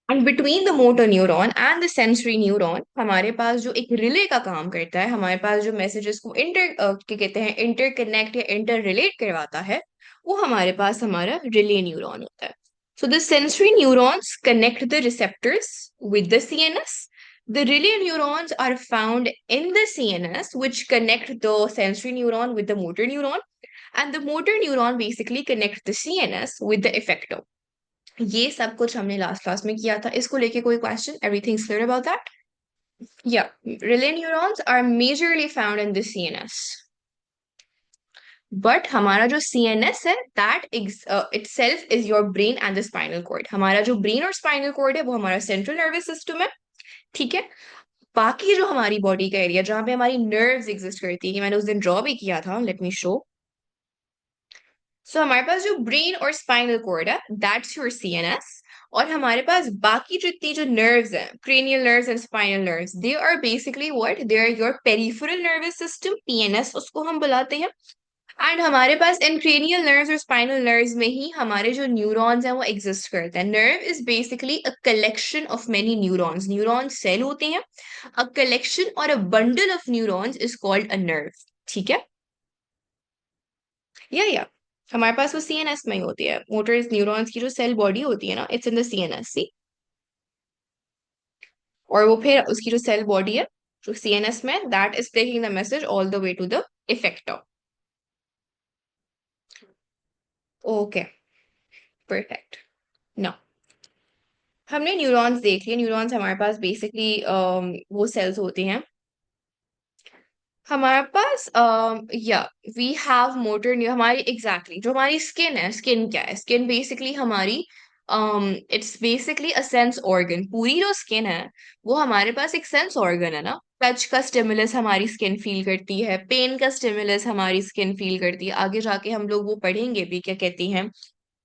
And between the motor neuron and the sensory neuron हमारे पास जो एक रिले का काम करता है, हमारे पास जो मैसेजेस को क्या कहते हैं, इंटरकनेक्ट या इंटर रिलेट करवाता है, वो हमारे पास हमारा रिले न्यूरॉन होता है. So the sensory neurons connect the receptors with the CNS. The relay neurons are found in the CNS, which connect the sensory neuron with the motor neuron, and the motor neuron basically connect the CNS with the effector. ये सब कुछ हमने last class में किया था. इसको लेके कोई question? Everything clear about that? Yeah. Relay neurons are majorly found in the CNS. But हमारा जो सीएनएस है, that itself is your brain and the spinal cord. हमारा जो ब्रेन और स्पाइनल कॉर्ड है वो हमारा सेंट्रल नर्वस सिस्टम है. ठीक है. बाकी जो हमारी बॉडी का एरिया जहां पे हमारी नर्व्स एग्जिस्ट करती है, मैंने उस दिन ड्रॉ भी किया था, लेट मी शो. सो हमारे पास जो ब्रेन और स्पाइनल कॉर्ड है, दैट्स योर सीएनएस. और हमारे पास बाकी जितनी जो नर्व्स हैं, cranial nerves and spinal nerves, they are basically what, they are your peripheral nervous system, PNS उसको हम बुलाते हैं. एंड हमारे पास इन क्रेनियल नर्व्स और स्पाइनल नर्व्स में ही हमारे जो न्यूरॉन्स हैं वो एग्जिस्ट करते हैं. Nerve is basically a collection of many neurons. Neuron cell होते हैं. अ कलेक्शन और a bundle of neurons is called a nerve. ठीक है. या हमारे पास वो सीएनएस में ही होती है. मोटर न्यूरॉन्स की जो सेल बॉडी होती है ना, इट्स इन द सीएनएस. सी. और वो फिर उसकी जो सेल बॉडी है जो सीएनएस में, that is taking the message all the way to the effector. Okay. Perfect. Now हमने न्यूरॉन्स देख लिए. न्यूरॉन्स हमारे पास बेसिकली वो सेल्स होती हैं. हमारे पास या वी हैव मोटर न्यू. हमारी एग्जैक्टली जो हमारी स्किन है, स्किन क्या है? स्किन बेसिकली हमारी it's basically a sense organ. पूरी जो स्किन है वो हमारे पास एक सेंस ऑर्गन है ना. टच का स्टिमुलस हमारी स्किन फील करती है, पेन का स्टिमुलस हमारी स्किन फील करती है. आगे जाके हम लोग वो पढ़ेंगे भी, क्या कहती हैं,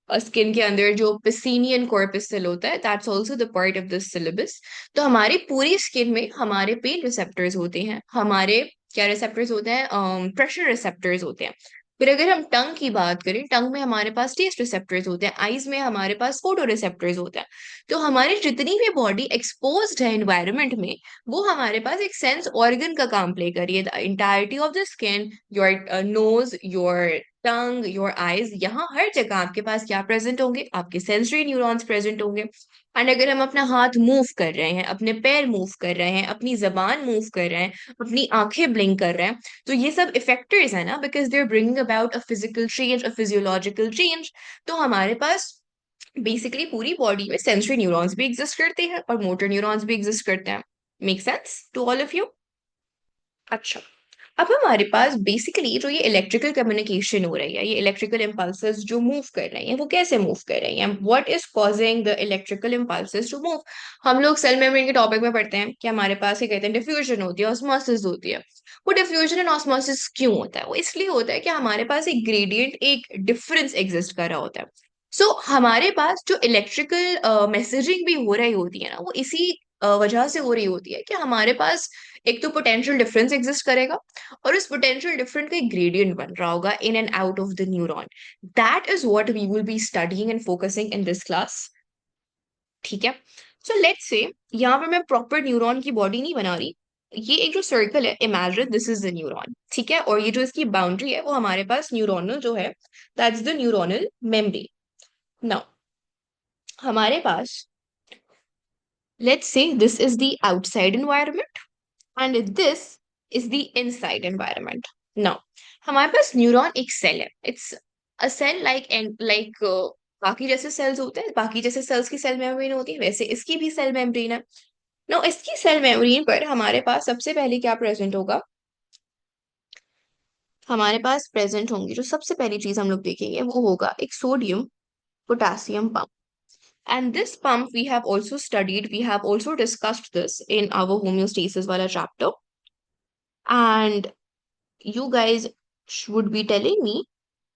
स्किन के अंदर जो पिसीनियन कॉर्पस्कल होता है, that's also the part of this syllabus. तो हमारी पूरी स्किन में हमारे पेन रिसेप्टर्स होते हैं. हमारे क्या रिसेप्टर्स होते हैं? प्रेशर रिसेप्टर्स होते हैं. फिर अगर हम टंग की बात करें, टंग में हमारे पास टेस्ट रिसेप्टर्स होते हैं. आईज में हमारे पास फोटो रिसेप्टर्स होते हैं. तो हमारी जितनी भी बॉडी एक्सपोज्ड है एनवायरनमेंट में, वो हमारे पास एक सेंस ऑर्गन का काम प्ले करिए. The entirety of the skin, your nose, your tongue, your eyes, यहाँ हर जगह आपके पास क्या प्रेजेंट होंगे? आपके सेंसरी न्यूरॉन्स प्रेजेंट होंगे. एंड अगर हम अपना हाथ मूव कर रहे हैं, अपने पैर मूव कर रहे हैं, अपनी जबान मूव कर रहे हैं, अपनी आंखें ब्लिंक कर रहे हैं, तो ये सब इफेक्टर्स है ना, because they are bringing about a physical change, a physiological change. तो हमारे पास बेसिकली पूरी बॉडी में सेंसरी न्यूरॉन्स भी एग्जिस्ट करते हैं और मोटर न्यूरॉन्स भी एग्जिस्ट करते हैं. Make sense to all of you? अच्छा. अब हमारे पास बेसिकली जो ये इलेक्ट्रिकल कम्युनिकेशन हो रही है, ये इलेक्ट्रिकल इम्पल्सेस जो मूव कर रही हैं, वो कैसे मूव कर रही हैं? What is causing the electrical impulses to move? हम लोग सेल मेम्ब्रेन के टॉपिक में पढ़ते हैं कि हमारे पास ये कहते हैं डिफ्यूजन होती है, ऑस्मोसिस होती है. वो डिफ्यूजन एंड ऑस्मोसिस क्यों होता है? वो इसलिए होता है कि हमारे पास एक ग्रेडियंट, एक डिफरेंस एग्जिस्ट कर रहा होता है. सो हमारे पास जो इलेक्ट्रिकल मैसेजिंग भी हो रही होती है ना, वो इसी वजह से हो रही होती है कि हमारे पास एक तो पोटेंशियल डिफरेंस एग्जिस्ट करेगा, और उस पोटेंशियल डिफरेंट का एक ग्रेडियंट बन रहा होगा in and out of the neuron. That is what we will be studying and focusing in this class. ठीक है. सो लेट्स से यहाँ पर मैं प्रॉपर न्यूरॉन की बॉडी नहीं बना रही. ये एक जो सर्कल है, imagine this is the neuron. ठीक है. और ये जो इसकी बाउंड्री है वो हमारे पास न्यूरोनल जो है, that's the neuronal membrane. Now हमारे पास, let's say this is the outside environment and this is the inside environment. Now हमारे पास न्यूरॉन एक सेल है. It's a cell like and like बाकी जैसे सेल्स होते हैं, बाकी जैसे सेल्स की सेल मेम्ब्रेन होती है, वैसे इसकी भी सेल मेम्ब्रेन है. नो, इसकी सेल मेम्ब्रेन पर हमारे पास सबसे पहले क्या प्रेजेंट होगा? हमारे पास प्रेजेंट होंगी, जो सबसे पहली चीज हम लोग देखेंगे वो होगा एक sodium potassium pump. And this pump we have also studied, we have also discussed this in our homeostasis wala chapter. And you guys would be telling me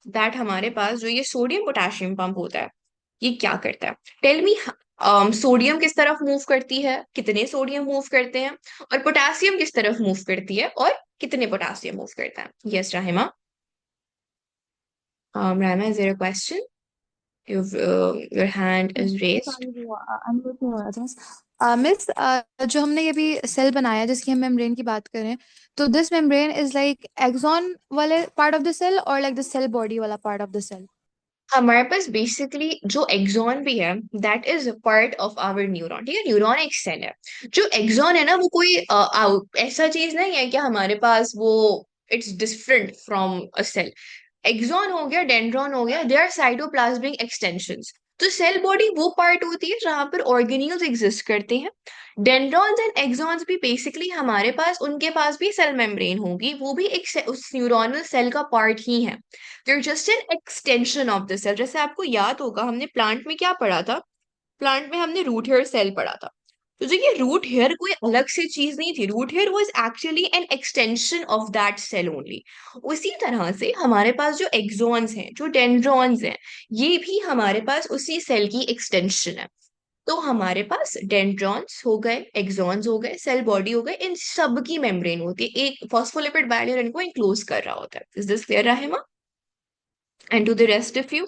that हमारे पास जो ये सोडियम पोटेशियम पंप होता है, ये क्या करता है? Tell me. Sodium किस तरफ मूव करती है, कितने सोडियम मूव करते हैं? और पोटेशियम किस तरफ मूव करती है और कितने पोटेशियम मूव करता है? Yes Rahima. Rahima, is there a question? your hand is raised. Sorry वो अनम्यूट नहीं हो रहा था बस। मिस, जो हमने ये भी सेल बनाया जिसकी हम मेम्ब्रेन की बात करें, तो this membrane is like axon वाले पार्ट ऑफ द सेल और लाइक द सेल बॉडी वाला पार्ट ऑफ द सेल? हमारे पास बेसिकली जो एक्सॉन भी है, that is part of our neuron. ठीक है, न्यूरॉन एक सेल है। जो एक्सॉन है ना, वो कोई ऐसा चीज नहीं है कि हमारे पास वो it's different from a cell. Axon हो गया, डेंड्रॉन हो गया, दे आर साइटोप्लाज्मिक एक्सटेंशंस। तो सेल बॉडी वो पार्ट होती है जहां पर ऑर्गेन्यूल्स एग्जिस्ट करते हैं। डेंड्रॉन्स एंड एक्सॉन्स भी बेसिकली हमारे पास, उनके पास भी सेल मेम्ब्रेन होगी, वो भी एक उस न्यूरोनल सेल का पार्ट ही है। they're just an extension of the cell। जैसे आपको याद होगा, हमने प्लांट में क्या पढ़ा था? प्लांट में हमने रूट हेयर सेल पढ़ा था। तो जो ये रूट हेयर कोई अलग से चीज नहीं थी, root hair was actually an extension of that cell only. उसी तरह से हमारे पास जो एक्सॉन्स हैं, जो डेंड्रॉन्स हैं, ये भी हमारे पास उसी सेल की एक्सटेंशन है। तो हमारे पास डेंड्रॉन्स हो गए, एक्सॉन्स हो गए, सेल बॉडी हो गए, इन सब की मेम्ब्रेन होती है, एक फॉस्फोलिपिड बाइलेयर इनको इंक्लोज कर रहा होता है। Is this clear, Rahima? And to the rest of you.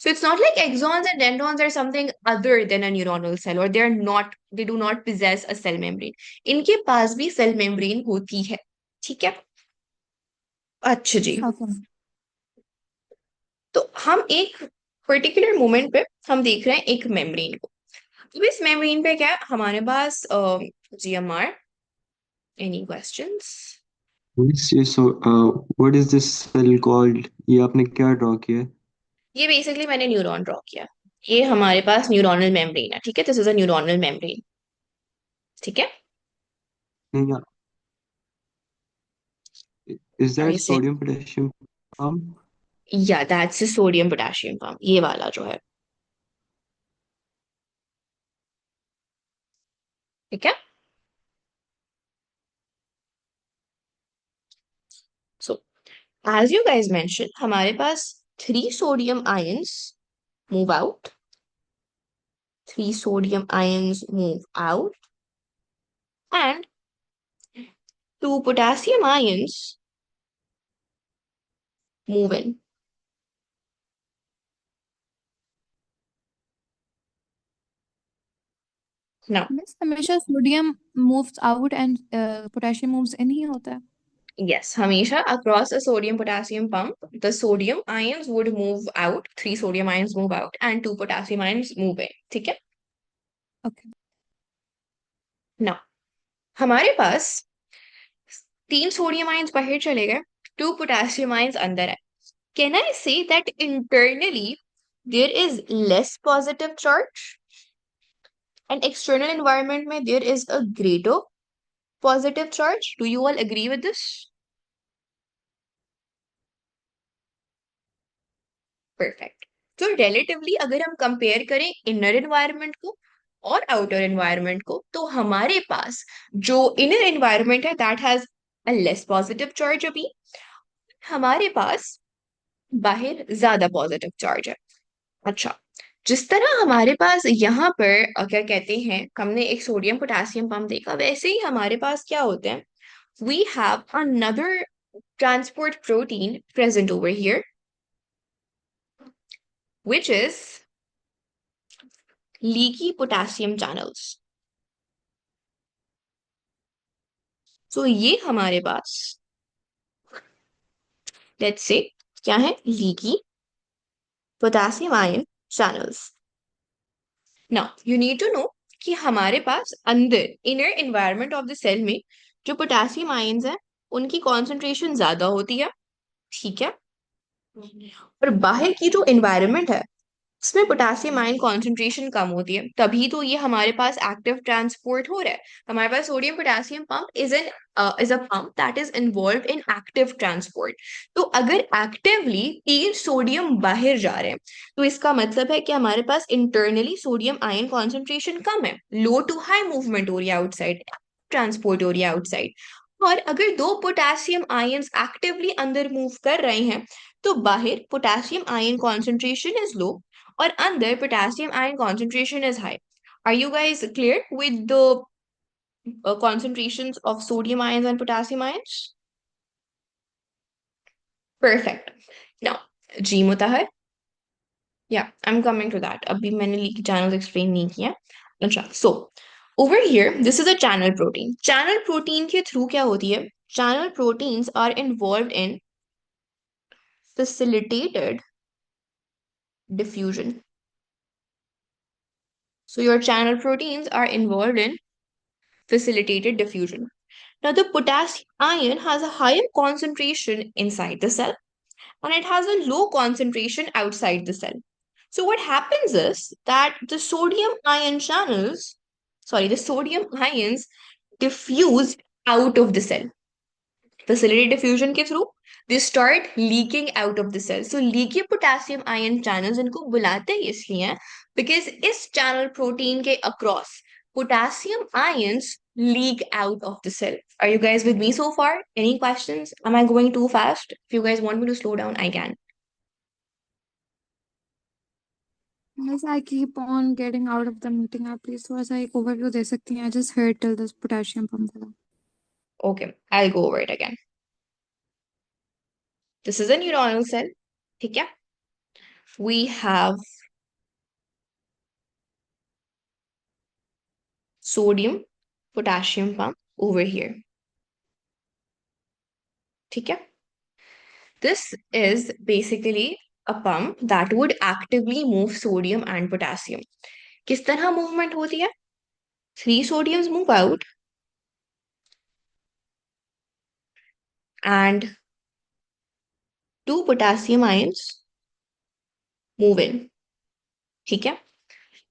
So it's not like axons and dendrons are something other than a neuronal cell, or they're not, they do not possess a cell membrane. इनके पास भी cell membrane होती है। ठीक है, अच्छा जी। Okay. तो हम एक पर्टिकुलर मोमेंट पे हम देख रहे हैं एक मेम्ब्रेन को। तो इस मेम्ब्रेन पे क्या है हमारे पास? GMR, any questions? Yes, yes, so what is this cell called? ये आपने क्या ड्रॉ किया है? ये बेसिकली मैंने न्यूरॉन ड्रॉ किया। ये हमारे पास न्यूरोनल मेम्ब्रेन है। ठीक है, this is a neuronal membrane. ठीक है, नहीं, is that वैसे sodium potassium pump? Yeah that's sodium potassium pump, ये वाला जो है। ठीक है, so as you guys mention, हमारे पास 3 sodium ions move out, 3 sodium ions move out, and 2 potassium ions move in. Now, miss, हमेशा sodium moves out and potassium moves in ही होता है? yes, हमेशा across a sodium potassium pump, the sodium ions would move out, 3 sodium ions move out and 2 potassium ions move in। ठीक है, okay. Now हमारे पास 3 sodium ions बाहर चले गए, 2 पोटेशियम आयंस अंदर है। Can I say that internally there is less positive charge and external environment में there is a greater positive charge? Do you all agree with this? Perfect. तो relatively अगर हम compare करें inner environment को और outer environment को, तो हमारे पास जो inner environment है that has a less positive charge अभी, हमारे पास बाहर ज्यादा पॉजिटिव चार्ज है। अच्छा, जिस तरह हमारे पास यहाँ पर क्या कहते हैं, हमने एक सोडियम पोटेशियम पंप देखा, वैसे ही हमारे पास क्या होते हैं? We have another transport protein present over here, which is leaky potassium channels। तो ये हमारे पास, लेट्स से, क्या है? Leaky potassium ion channels. Now you need to know कि हमारे पास अंदर inner environment of the cell में जो पोटेशियम आयंस हैं, उनकी कॉन्सेंट्रेशन ज्यादा होती है। ठीक है, और बाहर की जो एनवायरनमेंट है, उसमें पोटेशियम आयन कॉन्सेंट्रेशन कम होती है, तभी तो ये हमारे पास एक्टिव ट्रांसपोर्ट हो रहा है। हमारे पास sodium potassium pump is a pump that is involve in active transport. तो अगर एक्टिवली 3 सोडियम बाहर जा रहे हैं, तो इसका मतलब है कि हमारे पास इंटरनली सोडियम आयन कॉन्सेंट्रेशन कम है, लो टू हाई मूवमेंट हो रही है आउटसाइड, ट्रांसपोर्ट हो रही है आउटसाइड। और अगर 2 पोटेशियम आयंस एक्टिवली अंदर मूव कर रहे हैं, तो बाहर potassium ion concentration is low और अंदर potassium ion concentration is high। Are you guys clear with the concentrations of sodium ions and potassium ions? Perfect. Now, G Mutahar, Yeah, I'm coming to that. अभी मैंने leaky channels explain नहीं किया. अच्छा, so over here, this is a channel protein. Channel protein के through क्या होती है? Channel proteins are involved in facilitated diffusion. So your channel proteins are involved in facilitated diffusion. Now the potassium ion has a higher concentration inside the cell and it has a low concentration outside the cell. So what happens is that the sodium ions diffuse out of the cell. Facilitated diffusion के through they start leaking out of the cell. So leaky potassium ion channels इनको बुलाते ही इसलिए हैं because इस channel protein के across potassium ions leak out of the cell. Are you guys with me so far? Any questions? Am I going too fast? If you guys want me to slow down, I can. Yes, I keep on getting out of the meeting. आप please थोड़ा सा एक overview दे सकती हैं? I just heard till this potassium pump वाला. Okay, I'll go over it again. This is a neuronal cell. ठीक है? We have sodium potassium pump over here. ठीक है? This is basically a pump that would actively move sodium and potassium. किस तरह movement होती है? 3 sodiums move out and 2 potassium ions move in. ठीक है?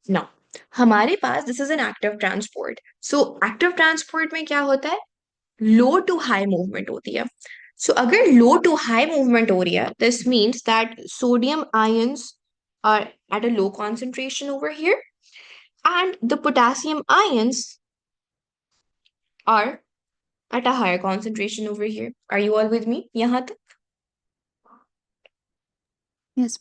Now, हमारे पास this is an active transport. So active transport में क्या होता है? Low to high movement होती है. So अगर low to high movement हो रही है, this means that sodium ions are at a low concentration over here and the potassium ions are at a higher concentration over here. Are you all with me? यहाँ तक? Yes.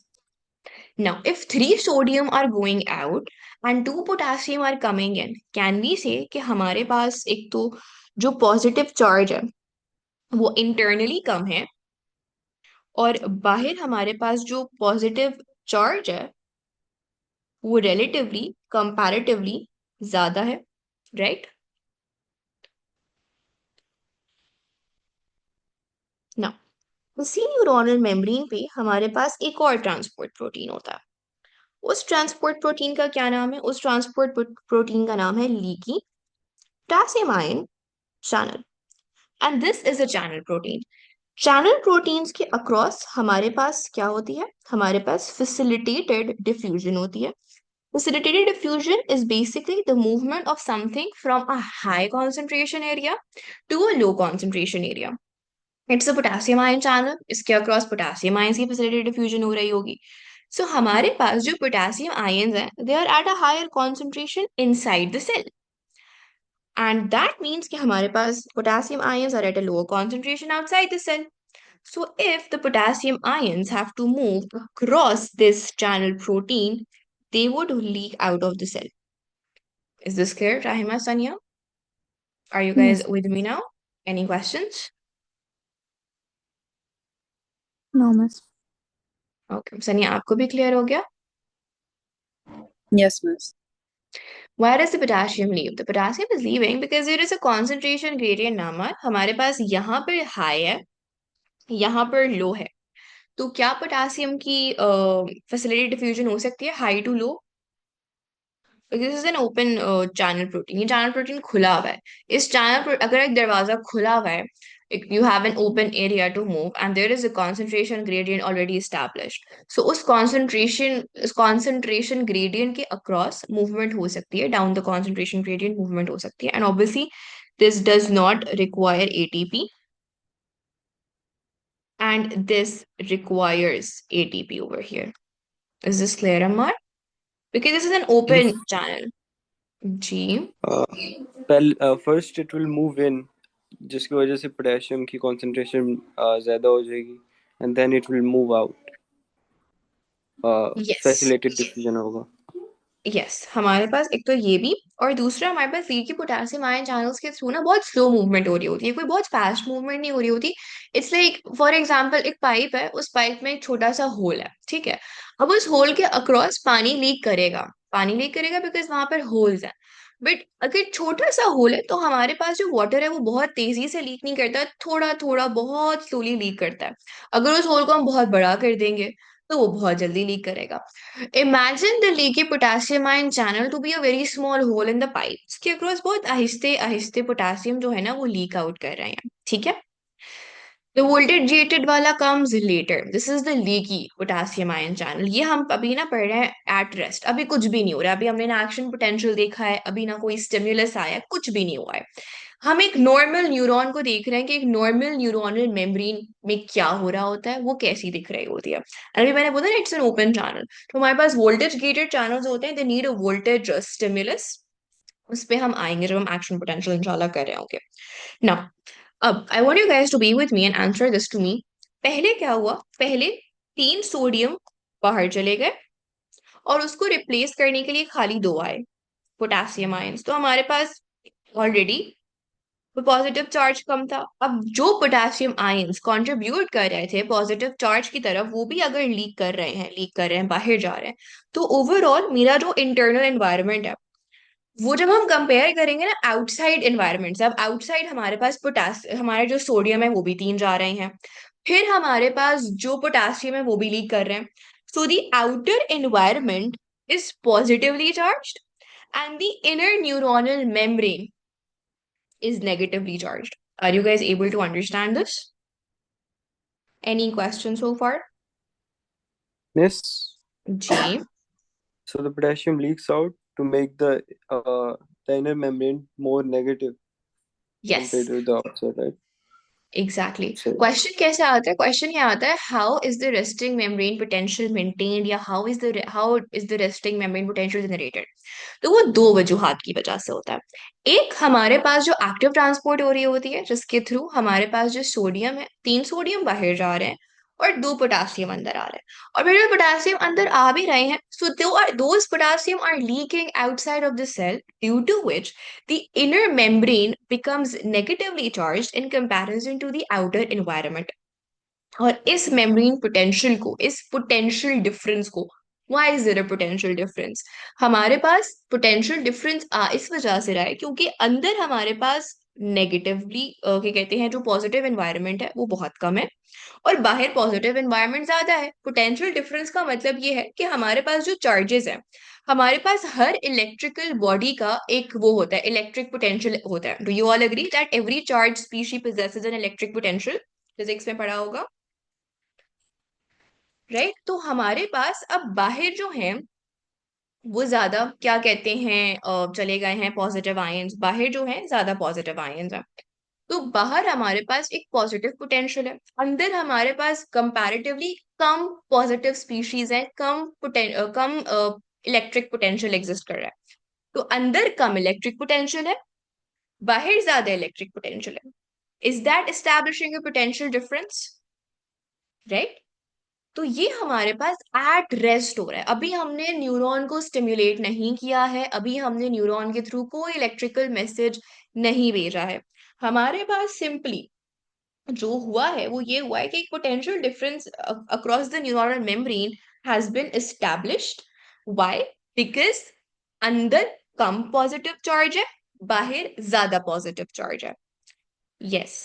Now, if 3 sodium are going out and 2 potassium are coming in, can we say कि हमारे पास एक तो जो positive charge है वो internally कम है और बाहर हमारे पास जो positive charge है वो relatively comparatively ज्यादा है, right? Now, उसी न्यूरोनल मेम्ब्रेन पे हमारे पास एक और ट्रांसपोर्ट प्रोटीन होता है. उस ट्रांसपोर्ट प्रोटीन का क्या नाम है? उस ट्रांसपोर्ट प्रोटीन का नाम है leaky potassium ion channel and this is a channel protein. Channel proteins के अक्रॉस हमारे पास क्या होती है? हमारे पास facilitated diffusion होती है. Facilitated diffusion is basically the movement of something from a high concentration area to a low concentration area. It's a potassium ion channel. इसके across potassium ions की facilitated diffusion हो रही होगी. So हमारे पास जो potassium ions हैं, they are at a higher concentration inside the cell. And that means कि हमारे पास potassium ions are at a lower concentration outside the cell. So if the potassium ions have to move across this channel protein, they would leak out of the cell. Is this clear, Rahima, Sanya? Are you guys Yes. with me now? Any questions? No, miss. Okay, Sanya, आपको भी clear हो गया? Yes, miss. Why does the potassium leave? The potassium is leaving because there is a concentration gradient नामा. हमारे पास यहाँ पर high है, यहाँ पर low है. तो क्या पोटेशियम की facilitated diffusion हो सकती है high to low? This is an open channel protein. ये चैनल प्रोटीन खुला हुआ है. इस चैनल अगर एक दरवाजा खुला हुआ है, you have an open area to move and there is a concentration gradient already established. So उस concentration gradient के across movement हो सकती है, down the concentration gradient movement हो सकती है, and obviously this does not require ATP and this requires ATP over here. Is this clear, Ammar? Because this is an open channel. जी. First it will move in, जिसकी वजह से potassium की concentration ज़्यादा हो जाएगी and then it will move out. Yes. Facilitated diffusion होगा. Yes, हमारे पास एक तो ये भी, और दूसरा हमारे पास लीड की पोटेशियम आयन चैनल्स के थ्रू ना बहुत स्लो मूवमेंट हो रही होती है, कोई बहुत फास्ट मूवमेंट नहीं हो रही होती। इट्स लाइक फॉर एग्जांपल एक पाइप है, उस पाइप में एक छोटा सा होल है, ठीक है। अब उस होल के अक्रॉस पानी लीक करेगा बिकॉज वहां पर होल्स है। बट अगर छोटा सा होल है तो हमारे पास जो वाटर है वो बहुत तेजी से लीक नहीं करता, थोड़ा थोड़ा बहुत स्लोली लीक करता है। अगर उस होल को हम बहुत बड़ा कर देंगे तो वो बहुत जल्दी लीक करेगा। Imagine the leaky potassium ion channel to be a very small hole in the pipe. इसके अक्रॉस बहुत आहिस्ते आहिस्ते पोटेशियम जो है ना वो लीक आउट कर रहे हैं, ठीक है। The voltage gated वाला comes later. This is the leaky potassium ion channel. ये हम अभी ना पढ़ रहे हैं at rest. अभी कुछ भी नहीं हो रहा है, अभी हमने ना एक्शन पोटेंशियल देखा है, अभी ना कोई स्टिमुलस आया है, कुछ भी नहीं हुआ है। हम एक नॉर्मल न्यूरॉन को देख रहे हैं कि एक नॉर्मल न्यूरोनल मेम्ब्रेन में क्या हो रहा होता है, वो कैसी दिख रही होती है। अभी मैंने बोला ना इट्स एन ओपन चैनल, तो हमारे पास वोल्टेज गेटेड चैनल्स होते हैं, they need a voltage stimulus. उस पे हम आएंगे जब हम एक्शन पोटेंशियल इंशाल्लाह कर रहे होंगे ना। अब I want you guys to be with me and answer this to me. पहले क्या हुआ, पहले 3 सोडियम बाहर चले गए और उसको रिप्लेस करने के लिए खाली 2 आए, पोटेशियम आयंस। तो हमारे पास ऑलरेडी पॉजिटिव चार्ज कम था। अब जो पोटेशियम आयंस कंट्रीब्यूट कर रहे थे पॉजिटिव चार्ज की तरफ, वो भी अगर लीक कर रहे हैं बाहर जा रहे हैं, तो ओवरऑल मेरा जो इंटरनल एनवायरनमेंट है वो जब हम कंपेयर करेंगे ना आउटसाइड एनवायरनमेंट से, अब आउटसाइड हमारे पास हमारे जो सोडियम है वो भी 3 जा रहे हैं, फिर हमारे पास जो पोटेशियम है वो भी लीक कर रहे हैं। So the outer environment is positively charged and the inner neuronal membrane is negatively charged. Are you guys able to understand this? Any questions so far? Yes. G. So the potassium leaks out to make the inner membrane more negative compared Yes, to the outside, right? Exactly. So question कैसे आता है, question ये आता है how is the resting membrane potential maintained, या how is the resting membrane potential generated. तो वो 2 वजूहात की वजह से होता है। एक, हमारे पास जो एक्टिव ट्रांसपोर्ट हो रही होती है जिसके थ्रू हमारे पास जो सोडियम है, 3 सोडियम बाहर जा रहे हैं और 2 पोटेशियम अंदर आ रहे हैं। और फिर जो पोटेशियम अंदर आ भी रहे हैं, so those potassium are leaking outside of the cell, due to which the inner membrane becomes negatively charged in comparison to the outer environment. और इस मेम्ब्रेन पोटेंशियल को, इस पोटेंशियल डिफरेंस को, why is there a potential difference? हमारे पास potential difference इस वजह से रहा है क्योंकि अंदर हमारे पास नेगेटिवली क्या कहते हैं, जो पॉजिटिव एनवायरनमेंट है वो बहुत कम है और बाहर पॉजिटिव एनवायरनमेंट ज्यादा है। पोटेंशियल डिफरेंस का मतलब ये है कि हमारे पास जो चार्जेस है, हमारे पास हर इलेक्ट्रिकल बॉडी का एक वो होता है, इलेक्ट्रिक पोटेंशियल होता है। Do you all agree that every charge species possesses an electric potential? Physics में पढ़ा होगा, राइट? तो हमारे पास अब बाहर जो है वो ज्यादा क्या कहते हैं, चले गए हैं पॉजिटिव आयंस, बाहर जो है ज्यादा पॉजिटिव आयंस है। तो बाहर हमारे पास एक पॉजिटिव पोटेंशियल है, अंदर हमारे पास कंपैरेटिवली कम पॉजिटिव स्पीशीज है, कम इलेक्ट्रिक पोटेंशियल एग्जिस्ट कर रहा है। तो अंदर कम इलेक्ट्रिक पोटेंशियल है, बाहर ज्यादा इलेक्ट्रिक पोटेंशियल है। Is that establishing a potential difference, right? तो ये हमारे पास एट रेस्ट हो रहा है, अभी हमने न्यूरॉन को स्टिम्युलेट नहीं किया है, अभी हमने न्यूरॉन के थ्रू कोई इलेक्ट्रिकल मैसेज नहीं भेजा है। हमारे पास सिंपली जो हुआ है वो ये हुआ है कि एक potential difference across the neural membrane has been established. Why? Because अंदर कम पॉजिटिव चार्ज है, बाहर ज्यादा पॉजिटिव चार्ज है। Yes,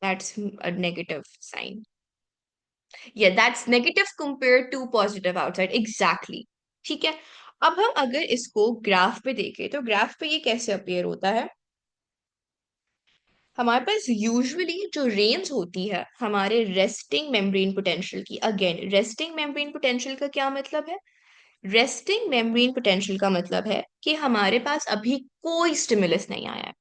that's a negative sign. Yeah that's negative compare to positive outside, exactly. ठीक है, अब हम अगर इसको ग्राफ पे देखें तो ग्राफ पे ये कैसे अपीयर होता है। हमारे पास यूजुअली जो रेंज होती है हमारे रेस्टिंग मेम्ब्रेन पोटेंशियल की, अगेन रेस्टिंग मेम्ब्रेन पोटेंशियल का क्या मतलब है? रेस्टिंग मेम्ब्रेन पोटेंशियल का मतलब है कि हमारे पास अभी कोई स्टिमुलस नहीं आया है,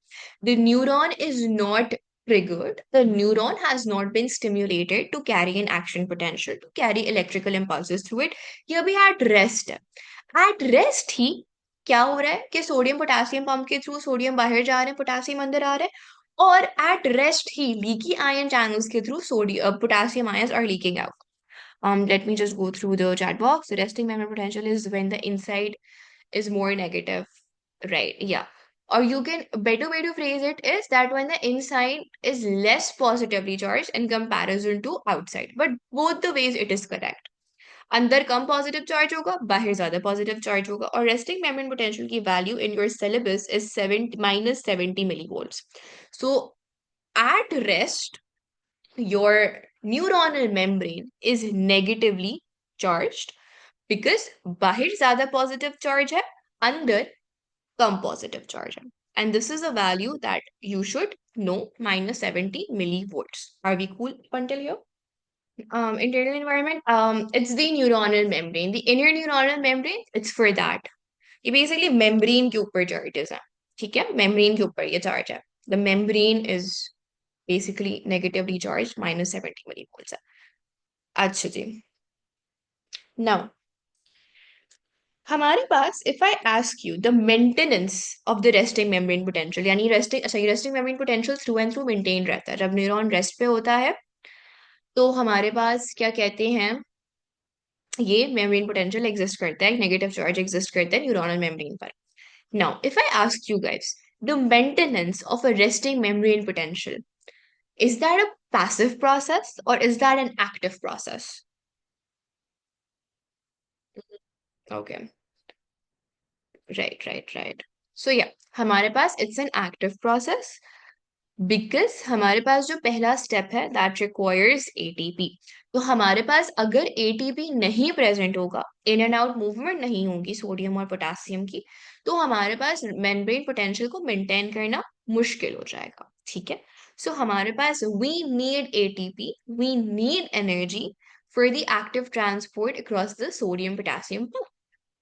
the neuron is not triggered, the neuron has not been stimulated to carry an action potential, to carry electrical impulses through it. ये अभी at rest है। at rest ही क्या हो रहा है कि सोडियम पोटेशियम पंप के थ्रू सोडियम बाहर जा रहे हैं, पोटेशियम अंदर आ रहे हैं, और at rest ही लीकी आयन चैनल्स के through sodium potassium ions are leaking out. Let me just go through the chat box. The resting membrane potential is when the inside is more negative, right? Yeah. Or you can, better way to phrase it is that when the inside is less positively charged in comparison to outside. But both the ways it is correct. अंदर कम positive charge होगा, बाहर ज्यादा positive charge होगा. और resting membrane potential की value in your syllabus is 70 millivolts. So at rest, your neuronal membrane is negatively charged because बाहर ज्यादा पॉजिटिव चार्ज है, अंदर कम पॉजिटिव चार्ज है. And this is a value that you should know, minus 70 millivolts. Are we cool until here? Internal environment, it's the neuronal membrane. The inner neuronal membrane, it's for that. ये basically membrane के ऊपर charges है. ठीक है, membrane के ऊपर ये charge है. The membrane is basically negatively charged, minus 70 millivolts है. अच्छा जी. Now, हमारे पास if I ask you the maintenance of the resting membrane potential, यानी resting membrane potential through and through maintained रहता है. जब neuron rest पे होता है तो हमारे पास क्या कहते हैं, ये मेम्ब्रेन पोटेंशियल एग्जिस्ट करता है, नेगेटिव चार्ज एग्जिस्ट करता है न्यूरोनल मेम्ब्रेन पर. Now if I ask you guys, the maintenance of a resting membrane potential, is that a passive process or is that an active process? Okay, right. So yeah, हमारे पास it's an active process because हमारे पास जो पहला step है that requires ATP. तो हमारे पास अगर ATP नहीं present होगा, इन एंड आउट मूवमेंट नहीं होगी सोडियम और पोटेशियम की, तो हमारे पास मेम्ब्रेन पोटेंशियल को मेंटेन करना मुश्किल हो जाएगा. ठीक है, सो हमारे पास we need ATP, we need energy for the active transport across the sodium potassium.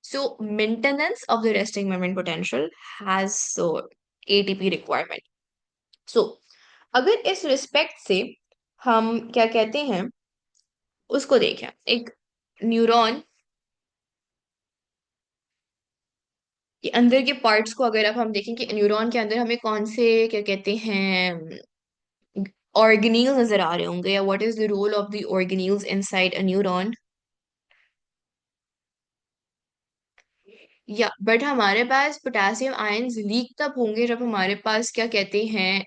So maintenance of the resting membrane potential has ATP requirement. So, अगर इस रिस्पेक्ट से हम क्या कहते हैं उसको देखें, एक न्यूरॉन के अंदर के पार्ट्स को अगर अब हम देखें कि न्यूरॉन के अंदर हमें कौन से क्या कहते हैं ऑर्गेनील्स नजर आ रहे होंगे, या what is the role of the organelles inside a neuron. या बट हमारे पास पोटेशियम आयंस लीक तब होंगे जब हमारे पास क्या कहते हैं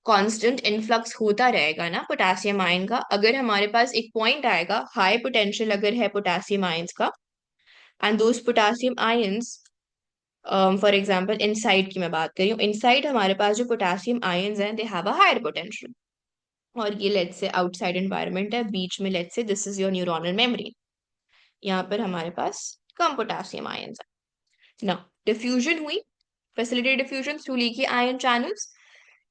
कांस्टेंट इनफ्लक्स होता रहेगा ना पोटेशियम आयन का. अगर हमारे पास एक पॉइंट आएगा हाई पोटेंशियल अगर है पोटेशियम आयंस का, and those potassium ions, for example inside की मैं बात कर रही हूँ, इनसाइड हमारे पास जो पोटेशियम आयंस हैं they have a higher potential. और ये लेट्स से आउटसाइड एनवायरनमेंट है, बीच में let's say this is your neuronal memory, यहाँ पर हमारे पास कम पोटेशियम आयंस है ना. डिफ्यूजन हुई, facilitated diffusion through leaky ion channels.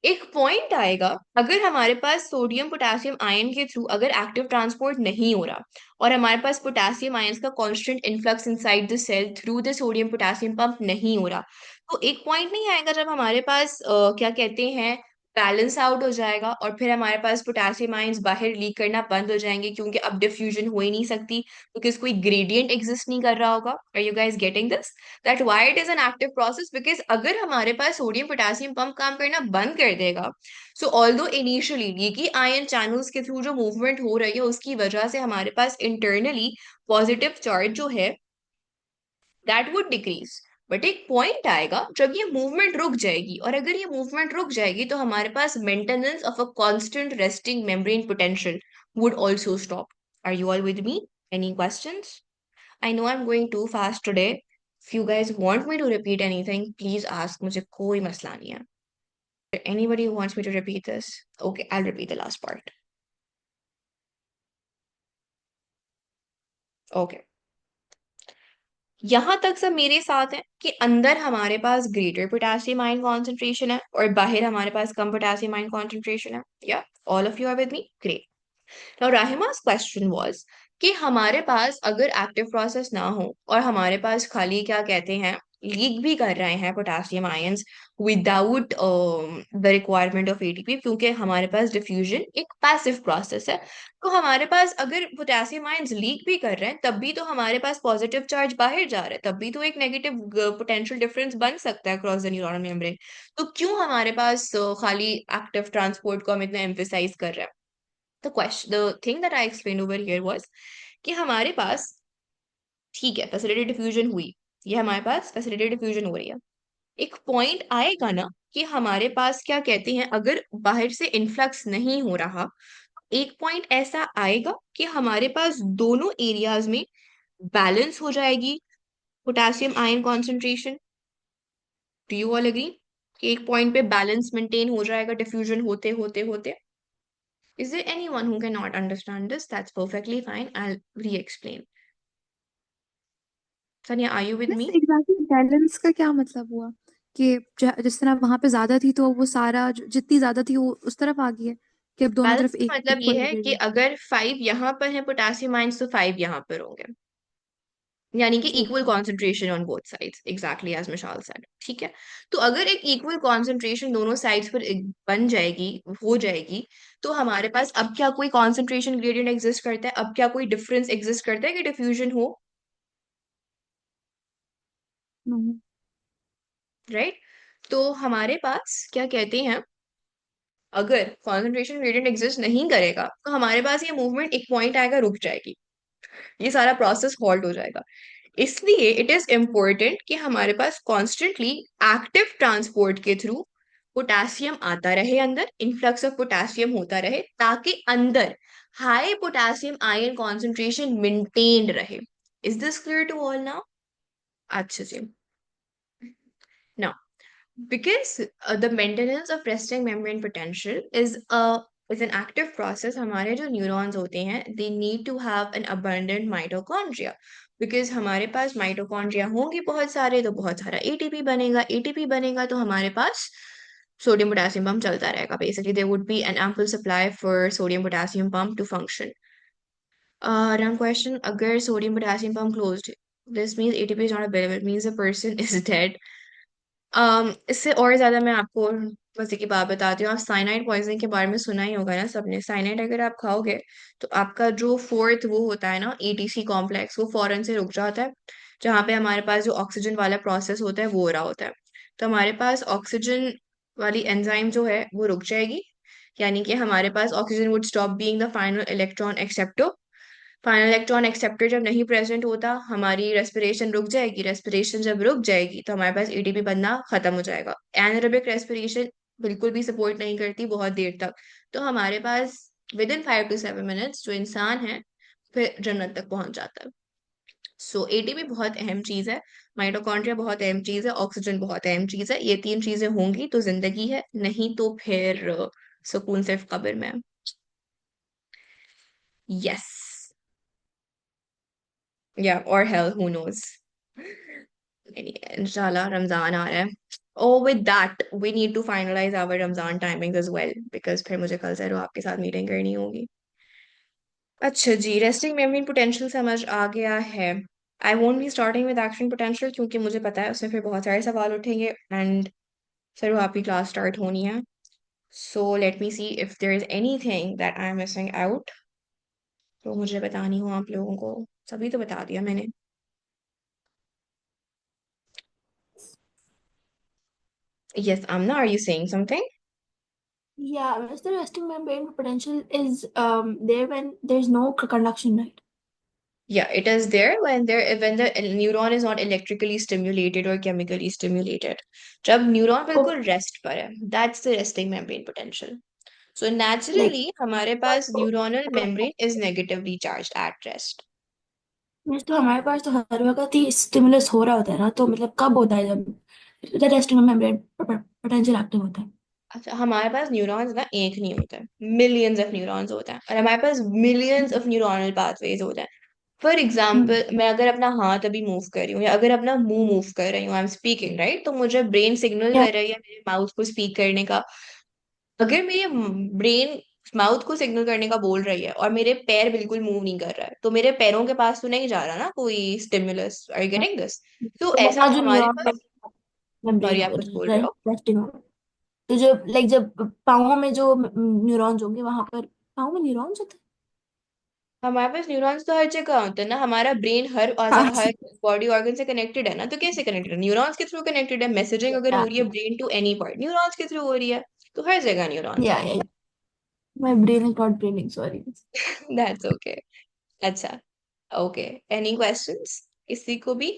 एक पॉइंट आएगा अगर हमारे पास सोडियम पोटेशियम आयन के थ्रू अगर एक्टिव ट्रांसपोर्ट नहीं हो रहा और हमारे पास पोटेशियम आयंस का constant influx inside the cell through the sodium potassium pump नहीं हो रहा, तो एक पॉइंट नहीं आएगा जब हमारे पास क्या कहते हैं बैलेंस आउट हो जाएगा और फिर हमारे पास पोटेशियम आयंस बाहर लीक करना बंद हो जाएंगे क्योंकि अब डिफ्यूजन हो ही नहीं सकती क्योंकि कोई ग्रेडियंट एग्जिस्ट नहीं कर रहा होगा. Are you guys getting this, that why it is an active process? Because अगर हमारे पास सोडियम पोटेशियम पंप काम करना बंद कर देगा, सो although initially leaky ion channels के थ्रू जो मूवमेंट हो रही है उसकी वजह से हमारे पास इंटरनली पॉजिटिव चार्ज जो है दैट वुड डिक्रीज. बट एक पॉइंट आएगा जब ये मूवमेंट रुक जाएगी, और अगर ये मूवमेंट रुक जाएगी तो हमारे पास maintenance of a constant resting membrane potential would also stop. Are you all with me? Any questions? I know I'm going too fast today. If you guys want me to repeat anything, please ask. मुझे कोई मसला नहीं है. Anybody who wants me to repeat this? Okay, I'll repeat the last part. Okay. यहाँ तक सब मेरे साथ है कि अंदर हमारे पास ग्रेटर पोटेशियम आयन कॉन्सेंट्रेशन है और बाहर हमारे पास कम पोटेशियम आयन कॉन्सेंट्रेशन है. या all of you are with me? Great. Now Rahima's question was कि हमारे पास अगर एक्टिव प्रोसेस ना हो और हमारे पास खाली क्या कहते हैं लीक भी कर रहे हैं potassium ions without the requirement of ATP, क्योंकि हमारे पास डिफ्यूजन एक पैसिव प्रोसेस है, तो हमारे पास अगर पोटेशियम आयंस लीक भी कर रहे हैं तब भी तो हमारे पास पॉजिटिव चार्ज बाहर जा रहा है, तब भी तो एक नेगेटिव पोटेंशियल डिफरेंस बन सकता है अक्रॉस द न्यूरॉनल मेम्ब्रेन. तो क्यों हमारे पास खाली एक्टिव ट्रांसपोर्ट को हम इतना एम्फेसाइज कर रहे हैं? the thing that I explained over here was कि हमारे पास ठीक है फैसिलिटेटेड डिफ्यूजन हुई, ये हमारे पास फैसिलिटेटेड डिफ्यूजन हो रही है। एक पॉइंट आएगा ना कि हमारे पास क्या कहते हैं, अगर बाहर से इन्फ्लक्स नहीं हो रहा, एक पॉइंट ऐसा आएगा कि हमारे पास दोनों एरियाज में बैलेंस हो जाएगी potassium ion concentration. Do you all agree कि एक पॉइंट पे बैलेंस मेंटेन हो जाएगा डिफ्यूजन होते होते होते? Is there anyone who cannot understand this? That's perfectly fine. I'll re-explain. Sanya, are you with miss me? Exactly balance का क्या मतलब हुआ कि जिस तरह वहां पे ज्यादा थी तो वो सारा जितनी ज्यादा थी वो उस तरफ आ गई है कि अब दोनों बैलेंस तरफ का एक मतलब ये इक्वल हो है गई कि है। अगर 5 यहाँ पर है पोटेशियम आयंस तो 5 यहाँ पर होंगे, यानी कि ठीक इक्वल है। Concentration on both sides, exactly as Mishal said. ठीक है, तो अगर एक इक्वल कॉन्सेंट्रेशन दोनों साइड्स पर बन जाएगी, हो जाएगी, तो हमारे पास अब क्या कोई कॉन्सेंट्रेशन ग्रेडियंट एग्जिस्ट करता है? अब क्या कोई डिफरेंस एग्जिस्ट करता है कि डिफ्यूजन हो? नहीं। राइट? तो हमारे पास क्या कहते हैं, अगर कॉन्सेंट्रेशन ग्रेडियंट एग्जिस्ट नहीं करेगा तो हमारे पास ये मूवमेंट एक पॉइंट आएगा, रुक जाएगी, ये सारा प्रोसेस हॉल्ट हो जाएगा। इसलिए इट इज इम्पोर्टेंट कि हमारे पास कॉन्स्टेंटली एक्टिव ट्रांसपोर्ट के थ्रू पोटेशियम आता रहे, अंदर इनफ्लक्स ऑफ पोटेशियम होता रहे, ताकि अंदर high potassium ion concentration maintained रहे। Is this clear to all now? अच्छा जी। Now, because the maintenance of resting membrane potential is an active process, हमारे जो न्यूरॉन्स होते हैं they need to have an abundant mitochondria, because हमारे पास mitochondria होंगे बहुत सारे, तो बहुत सारा एटीपी बनेगा, एटीपी बनेगा तो हमारे पास सोडियम पोटेशियम पंप चलता रहेगा। Basically there would be an ample supply for sodium potassium pump to function. Run question, अगर sodium potassium pump closed, this means ATP is not available, it means the person is dead. इससे और ज्यादा मैं आपको मजे की बात बताती हूँ। आप साइनाइड पॉइजनिंग के बारे में सुना ही होगा ना सबने। साइनाइड अगर आप खाओगे तो आपका जो फोर्थ वो होता है ना एटीसी कॉम्प्लेक्स, वो फौरन से रुक जाता है, जहाँ पे हमारे पास जो ऑक्सीजन वाला प्रोसेस होता है वो हो रहा होता है। तो हमारे पास ऑक्सीजन वाली एंजाइम जो है वो रुक जाएगी, यानी कि हमारे पास oxygen would stop being the final electron acceptor. Final electron acceptor जब नहीं प्रेजेंट होता, हमारी रेस्पिरेशन रुक जाएगी। रेस्पिरेशन जब रुक जाएगी तो हमारे पास एटीपी बनना खत्म हो जाएगा। एनारोबिक रेस्पिरेशन बिल्कुल भी सपोर्ट नहीं करती बहुत देर तक, तो हमारे पास विद इन 5 to 7 minutes जो इंसान है फिर जन्नत तक पहुंच जाता है। सो एटीपी बहुत अहम चीज है, माइटोकॉन्ड्रिया बहुत अहम चीज है, ऑक्सीजन बहुत अहम चीज है। ये 3 चीजें होंगी तो जिंदगी है, नहीं तो फिर सुकून सिर्फ कब्र में। यस, या और हेल, हु नोज। इंशाल्लाह रमजान आ रहा है। Oh, with that, we need to finalize our Ramzan timings as well, because फिर मुझे कल से आपके साथ मीटिंग करनी होगी। अच्छा जी, रेस्टिंग मेमोरी पोटेंशियल समझ आ गया है। I won't be starting with action potential, क्योंकि मुझे पता है उसमें फिर बहुत सारे सवाल उठेंगे एंड फिर वो आपकी क्लास स्टार्ट होनी है। So let me see if there is anything that I am missing out, तो मुझे बतानी हो आप लोगों को। सभी तो बता दिया मैंने। Yes, Amna, are you saying something? Yeah, whereas the resting membrane potential is there when there's no conduction, right? Yeah, it is there when the neuron is not electrically stimulated or chemically stimulated. जब neuron बिल्कुल rest पर है, that's the resting membrane potential. So Like, naturally हमारे पास neuronal membrane is negatively charged at rest. Means तो हमारे पास तो हर वक्त ही stimulus हो रहा होता है ना, तो मतलब कब होता है जब रेस्टिंग मेम्ब्रेन पोटेंशियल एक्टिव होता है? अच्छा, हमारे पास न्यूरॉन्स ना एक नहीं होता है, मिलियंस ऑफ न्यूरॉन्स होते हैं, और हमारे पास मिलियंस ऑफ न्यूरॉनल पाथवेज होते हैं। फॉर हम्म, एग्जाम्पल, मैं अगर अपना हाथ अभी मूव कर रही हूँ या अगर अपना मुंह मूव कर रही हूँ, आई एम स्पीकिंग राइट, तो मुझे ब्रेन सिग्नल या कर रही है मेरे माउथ को स्पीक करने का। अगर मेरे ब्रेन माउथ को सिग्नल करने का बोल रही है और मेरे पैर बिल्कुल मूव नहीं कर रहा है, तो मेरे पैरों के पास तो नहीं जा रहा ना कोई stimulus. Are you getting this? तो तो ऐसा वहाँ जो हमारे न्यूरॉन पास। मेम्ब्रेन सॉरी, है आप वो कुछ बोल रहे हो? रेस्टिंग हो, तो जो लाइक जब पाँव में जो न्यूरॉन्स होंगे वहां पर पाँव में न्यूरॉन्स होते हमारे पास न्यूरॉन्स तो हर जगह होते हैं ना, हमारा ब्रेन हैं? हर बॉडी ऑर्गन से कनेक्टेड है ना, तो कैसे कनेक्टेड है? न्यूरॉन्स के थ्रू कनेक्टेड है। मैसेजिंग अगर हो या रही है brain to any part, neurons के थ्रू हो रही है, तो हर जगह न्यूरॉन्स या है। My brain is not braining, sorry. That's okay. अच्छा, ओके, एनी क्वेश्चंस किसी को भी?